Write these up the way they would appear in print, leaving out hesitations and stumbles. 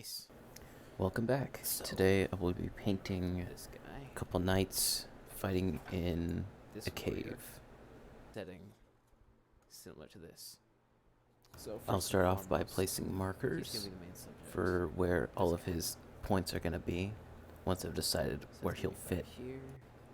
Nice. Welcome back. So, Today I will be painting this guy. a couple knights fighting in This a warrior. cave. Setting similar to this. So I'll first start and off by foremost, placing he's markers gonna be the main subject. for where all of This guy. his points are going to be once I've decided So where it's he'll gonna be fit. about here.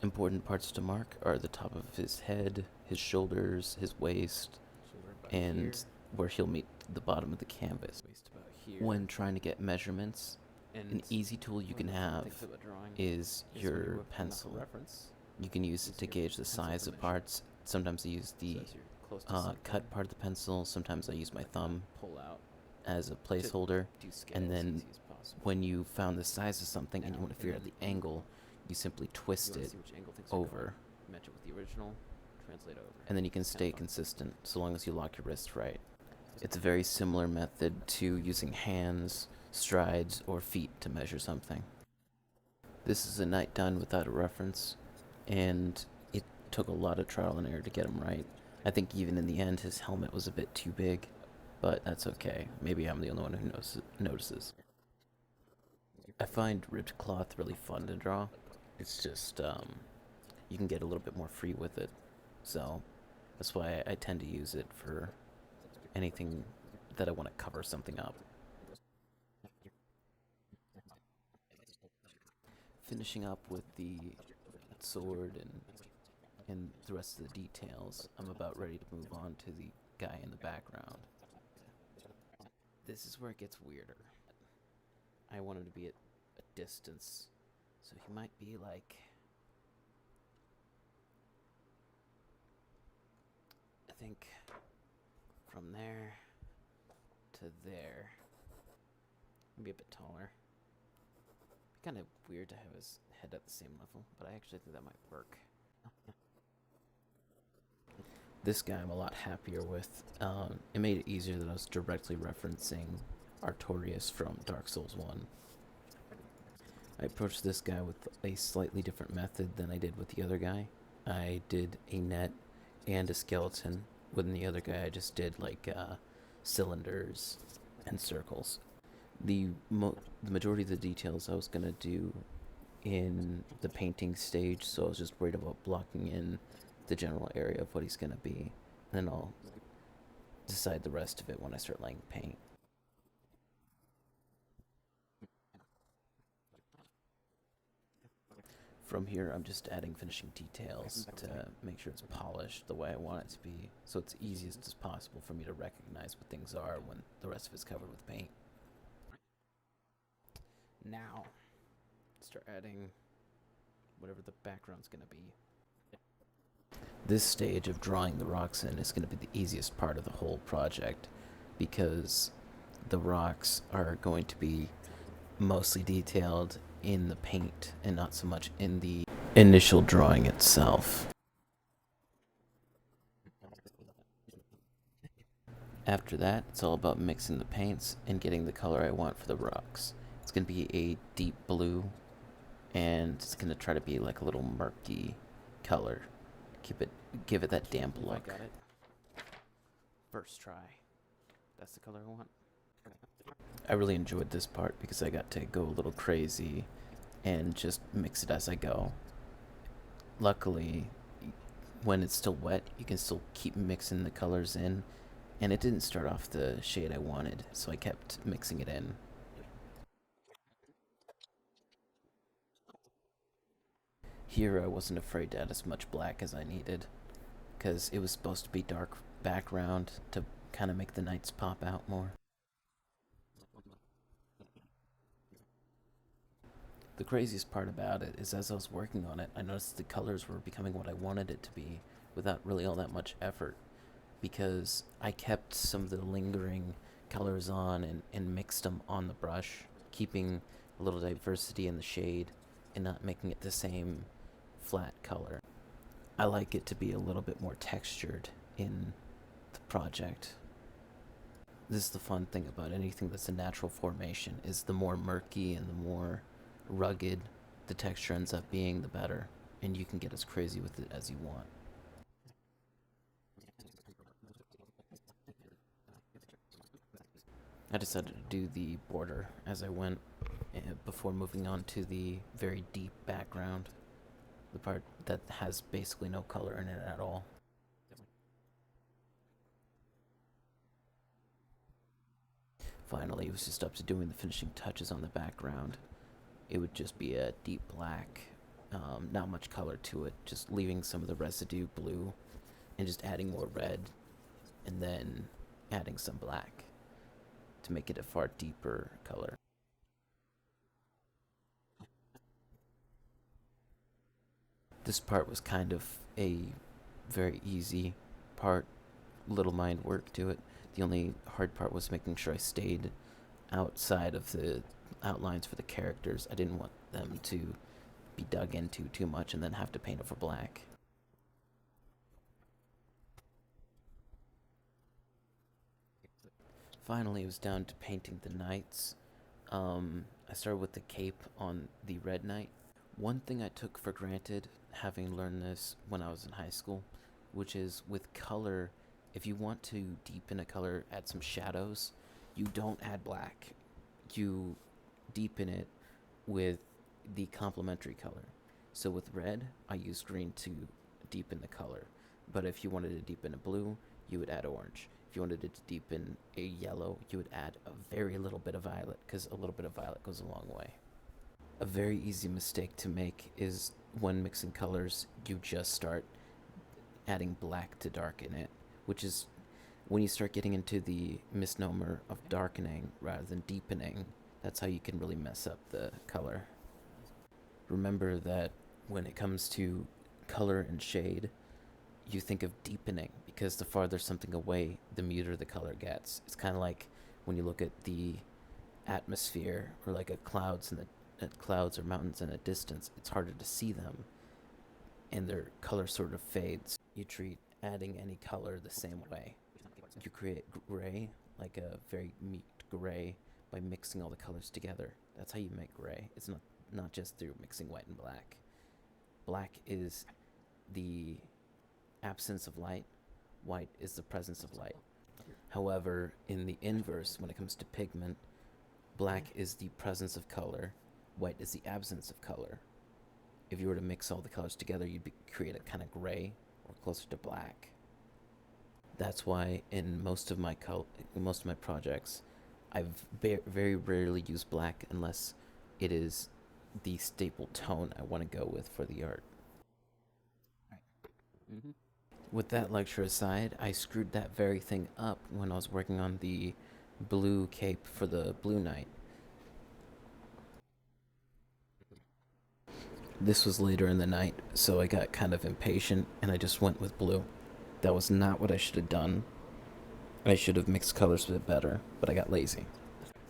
Important parts to mark are the top of his head, his shoulders, his waist, Shoulder about and here. where he'll meet the bottom of the canvas. Waist about here. When trying to get measurements, and an easy tool you one can of the fun have things about drawing is when you your whip knuckle pencil. reference. You can use it Use to your gauge the pencil size for of measure. parts. Sometimes I use the So as you're close to something, cut part of the pencil. Sometimes I use my thumb pull out as a placeholder. do scales And as then easy as possible. when you found the size of something and you Now, want to figure out and the angle, you simply you twist want to it see which angle things are over. going, match it with the original, translate over. And then you can Kinda stay fun. consistent so long as you lock your wrist right. It's a very similar method to using hands, strides, or feet to measure something. This is a knight done without a reference, and it took a lot of trial and error to get him right. I think even in the end his helmet was a bit too big, but that's okay. Maybe I'm the only one who notices. I find ribbed cloth really fun to draw. It's just, you can get a little bit more free with it. So that's why I tend to use it for anything that I want to cover something up. Finishing up with the sword and the rest of the details, I'm about ready to move on to the guy in the background. This is where it gets weirder. I want him to be at a distance, so he might be like, I think from there to there. Maybe a bit taller. Be kind of weird to have his head at the same level, but I actually think that might work. This guy I'm a lot happier with. It made it easier that I was directly referencing Artorias from Dark Souls 1. I approached this guy with a slightly different method than I did with the other guy. I did a net and a skeleton. With the other guy, I just did like cylinders and circles. The majority of the details I was gonna do in the painting stage, so I was just worried about blocking in the general area of what he's gonna be. And then I'll decide the rest of it when I start laying paint. From here, I'm just adding finishing details to make sure it's polished the way I want it to be, so it's easiest as possible for me to recognize what things are when the rest of it's covered with paint. Now, start adding whatever the background's gonna be. This stage of drawing the rocks in is going to be the easiest part of the whole project, because the rocks are going to be mostly detailed in the paint and not so much in the initial drawing itself. After that, it's all about mixing the paints and getting the color I want for the rocks. It's going to be a deep blue, and it's going to try to be like a little murky color. Give it that damp I look. got it. First try. That's the color I want. I really enjoyed this part because I got to go a little crazy and just mix it as I go. Luckily, when it's still wet, you can still keep mixing the colors in, and it didn't start off the shade I wanted, so I kept mixing it in. Here I wasn't afraid to add as much black as I needed, because it was supposed to be dark background to kind of make the knights pop out more. The craziest part about it is as I was working on it, I noticed the colors were becoming what I wanted it to be without really all that much effort, because I kept some of the lingering colors on and mixed them on the brush, keeping a little diversity in the shade and not making it the same flat color. I like it to be a little bit more textured in the project. This is the fun thing about anything that's a natural formation, is the more murky and the more rugged the texture ends up being, the better, and you can get as crazy with it as you want. I decided to do the border as I went before moving on to the very deep background, the part that has basically no color in it at all. Finally, it was just up to doing the finishing touches on the background. It would just be a deep black, not much color to it, just leaving some of the residue blue and just adding more red and then adding some black to make it a far deeper color. This part was kind of a very easy part, little mind work to it. The only hard part was making sure I stayed outside of the outlines for the characters. I didn't want them to be dug into too much and then have to paint over black. Finally, it was down to painting the knights. I started with the cape on the red knight. One thing I took for granted, having learned this when I was in high school, which is with color, if you want to deepen a color, add some shadows, you don't add black. You deepen it with the complementary color. So with red, I used green to deepen the color. But if you wanted to deepen a blue, you would add orange. If you wanted it to deepen a yellow, you would add a very little bit of violet, because a little bit of violet goes a long way. A very easy mistake to make is when mixing colors, you just start adding black to darken it, which is when you start getting into the misnomer of darkening rather than deepening, that's how you can really mess up the color. Remember that when it comes to color and shade, you think of deepening because the farther something away, the muter the color gets. It's kind of like when you look at the atmosphere or like at clouds or mountains in a distance, it's harder to see them and their color sort of fades. You treat adding any color the same way. You create gray, like a very meat gray, by mixing all the colors together. That's how you make gray. It's not just through mixing white and black. Black is the absence of light. White is the presence of light. However, in the inverse, when it comes to pigment, black is the presence of color, white is the absence of color. If you were to mix all the colors together, you'd create a kind of gray or closer to black. That's why in most of my projects, I've very rarely used black unless it is the staple tone I want to go with for the art. Mm-hmm. With that lecture aside, I screwed that very thing up when I was working on the blue cape for the Blue Knight. This was later in the night, so I got kind of impatient and I just went with blue. That was not what I should have done. I should have mixed colors a bit better, but I got lazy.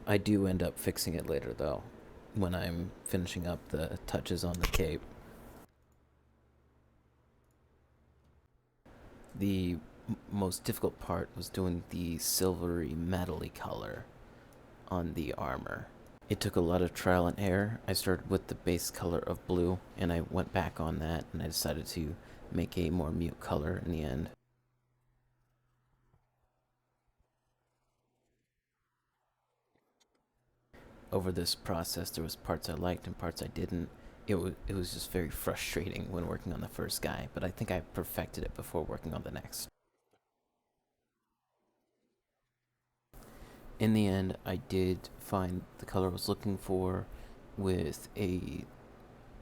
I do end up fixing it later though, when I'm finishing up the touches on the cape. The most difficult part was doing the silvery metally color on the armor. It took a lot of trial and error. I started with the base color of blue and I went back on that and I decided to make a more mute color in the end. Over this process, there was parts I liked and parts I didn't. It was just very frustrating when working on the first guy, but I think I perfected it before working on the next. In the end, I did find the color I was looking for with a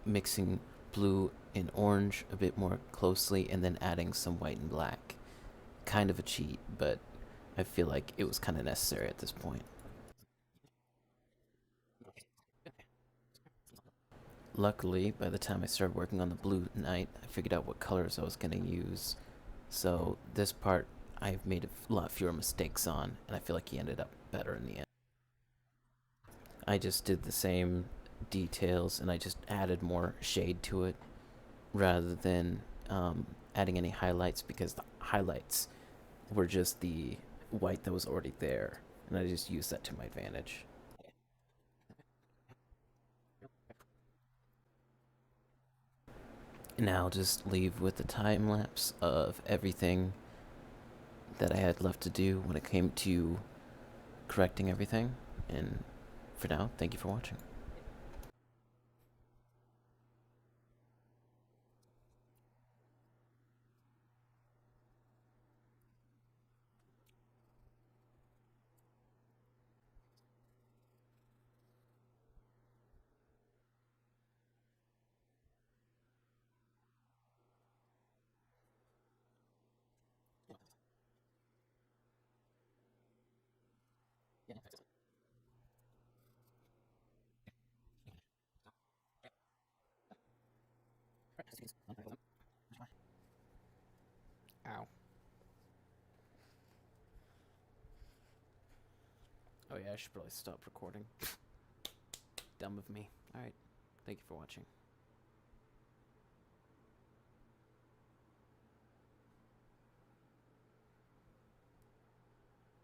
mixing blue and orange a bit more closely and then adding some white and black. Kind of a cheat, but I feel like it was kind of necessary at this point. Luckily, by the time I started working on the Blue Knight, I figured out what colors I was going to use. So this part I've made a lot fewer mistakes on, and I feel like he ended up better in the end. I just did the same details, and I just added more shade to it rather than adding any highlights, because the highlights were just the white that was already there, and I just used that to my advantage. Now I'll just leave with the time lapse of everything that I had left to do when it came to correcting everything. And for now, thank you for watching. Ow. Oh yeah, I should probably stop recording. Dumb of me. Alright, thank you for watching.